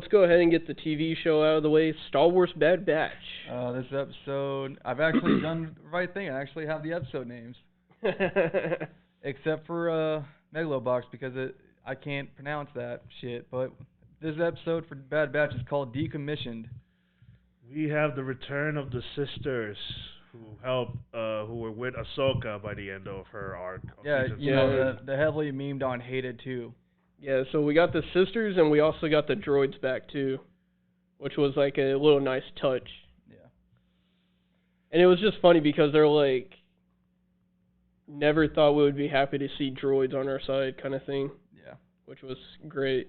let's go ahead and get the TV show out of the way. Star Wars Bad Batch. This episode, I've actually done the right thing. I actually have the episode names. Except for Megalobox, because I can't pronounce that shit. But this episode for Bad Batch is called Decommissioned. We have the return of the sisters who were with Ahsoka by the end of her arc. Yeah, you know, the heavily memed on Hated too. Yeah, so we got the sisters, and we also got the droids back, too. Which was, like, a little nice touch. Yeah. And it was just funny because they're, like, never thought we would be happy to see droids on our side kind of thing. Yeah. Which was great.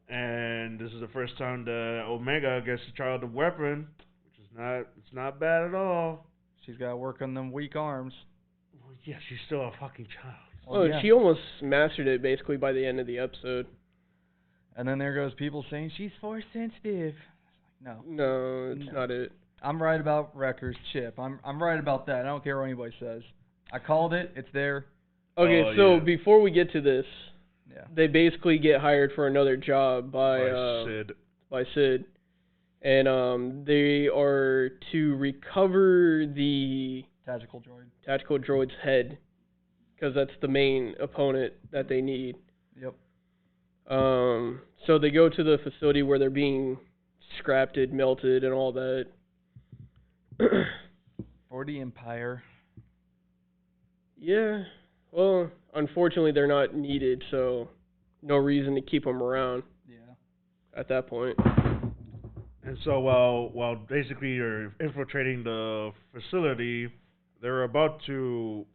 And this is the first time the Omega gets to try out the weapon, which is not bad at all. She's got to work on them weak arms. Well, yeah, she's still a fucking child. Oh, yeah. She almost mastered it basically by the end of the episode. And then there goes people saying she's force sensitive. No. No, it's not it. I'm right about Wrecker's chip. I'm right about that. I don't care what anybody says. I called it. It's there. Okay, before we get to this, they basically get hired for another job by Sid. And they are to recover the tactical droid's head. Because that's the main opponent that they need. Yep. So they go to the facility where they're being scrapped, melted, and all that. For the Empire. Yeah. Well, unfortunately, they're not needed, so no reason to keep them around. Yeah. At that point. And so while basically you're infiltrating the facility, they're about to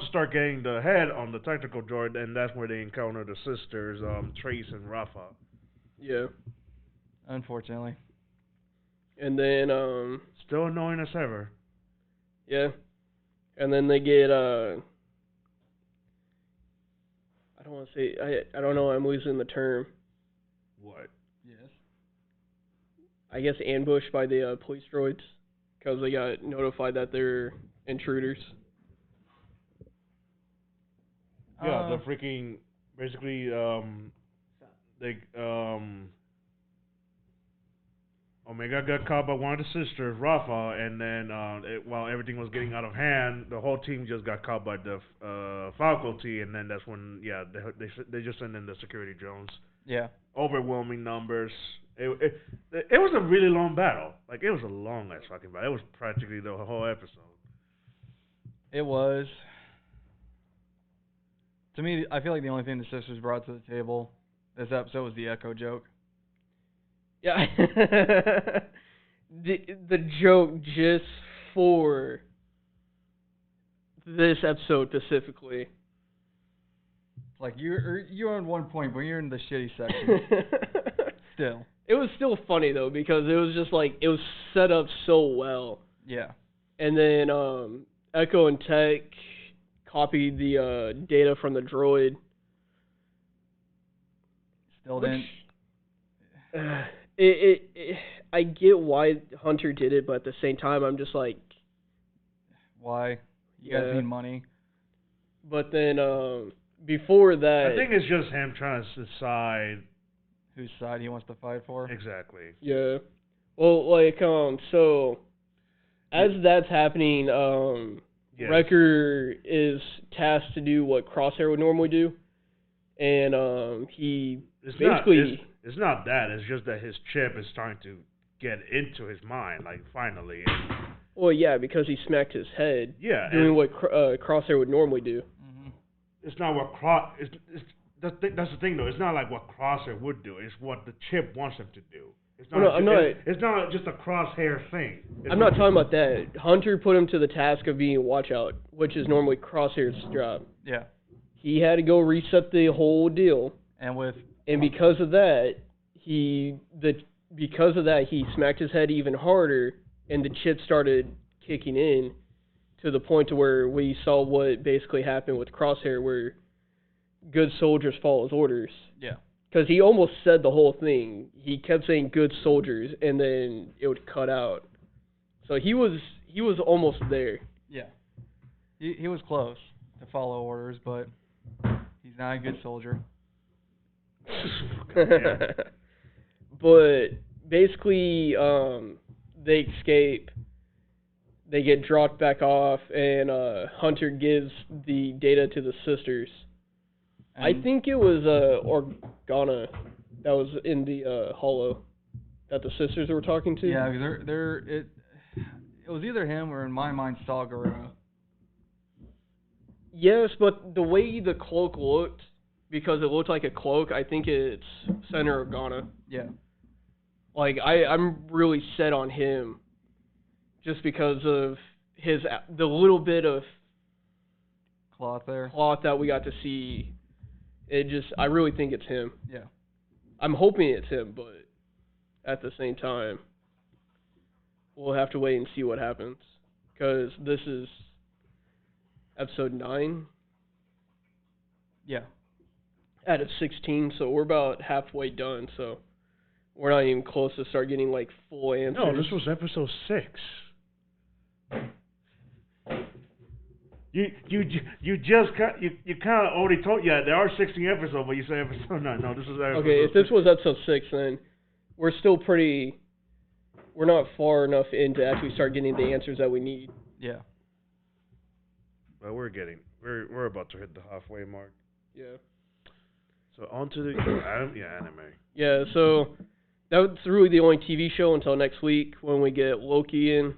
start getting the head on the tactical droid, and that's where they encounter the sisters, Trace and Rafa. Yeah. Unfortunately. And then, still annoying as ever. Yeah. And then they get, I don't want to say, I don't know, I'm losing the term. What? Yes. I guess ambushed by the police droids, because they got notified that they're intruders. Yeah, the freaking basically Omega got caught by one of the sisters, Rafa, and then while everything was getting out of hand, the whole team just got caught by the faculty, and then that's when they just sent in the security drones. Yeah. Overwhelming numbers. It was a really long battle. Like, it was a long ass fucking battle. It was practically the whole episode. It was. To me, I feel like the only thing the sisters brought to the table this episode was the Echo joke. Yeah. the joke just for this episode specifically. Like, you're on one point, but you're in the shitty section. Still. It was still funny, though, because it was just like, it was set up so well. Yeah. And then Echo and Tech copied the data from the droid. Still didn't. I get why Hunter did it, but at the same time, I'm just like, why? You guys need money. But then before that, I think it's just him trying to decide whose side he wants to fight for. Exactly. Yeah. Well, like so as that's happening, yes. Wrecker is tasked to do what Crosshair would normally do, and It's not that. It's just that his chip is starting to get into his mind, like, finally. Well, yeah, because he smacked his head. Yeah. Doing what Crosshair would normally do. Mm-hmm. It's not what that's the thing, though. It's not like what Crosshair would do. It's what the chip wants him to do. It's not just a Crosshair thing. I'm not talking about that. Hunter put him to the task of being watch out, which is normally Crosshair's job. Yeah. He had to go reset the whole deal. And because of that, he smacked his head even harder, and the chip started kicking in to the point to where we saw what basically happened with Crosshair, where good soldiers follow his orders. Yeah. Because he almost said the whole thing. He kept saying good soldiers, and then it would cut out. So he was almost there. Yeah. He was close to follow orders, but he's not a good soldier. Yeah. But basically, they escape. They get dropped back off, and Hunter gives the data to the sisters. I think it was Organa that was in the holo that the sisters were talking to. Yeah, it was either him or, in my mind, Saw Gerrera. Yes, but the way the cloak looked, because it looked like a cloak, I think it's Senator Organa. Yeah. Like, I'm really set on him, just because of the little bit of cloth that we got to see. I really think it's him. Yeah. I'm hoping it's him, but at the same time, we'll have to wait and see what happens, because this is episode 9. Yeah. Out of 16, so we're about halfway done, so we're not even close to start getting, like, full answers. No, this was episode 6. You just you kind of already told there are 16 episodes, but you say episode 9. No, this is episode Okay, if this was episode 6, then we're not far enough in to actually start getting the answers that we need. Yeah. Well, we're about to hit the halfway mark. Yeah. So on to the anime. Yeah, so that's really the only TV show until next week when we get Loki in.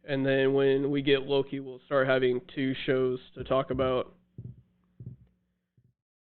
And then when we get Loki, we'll start having 2 shows to talk about.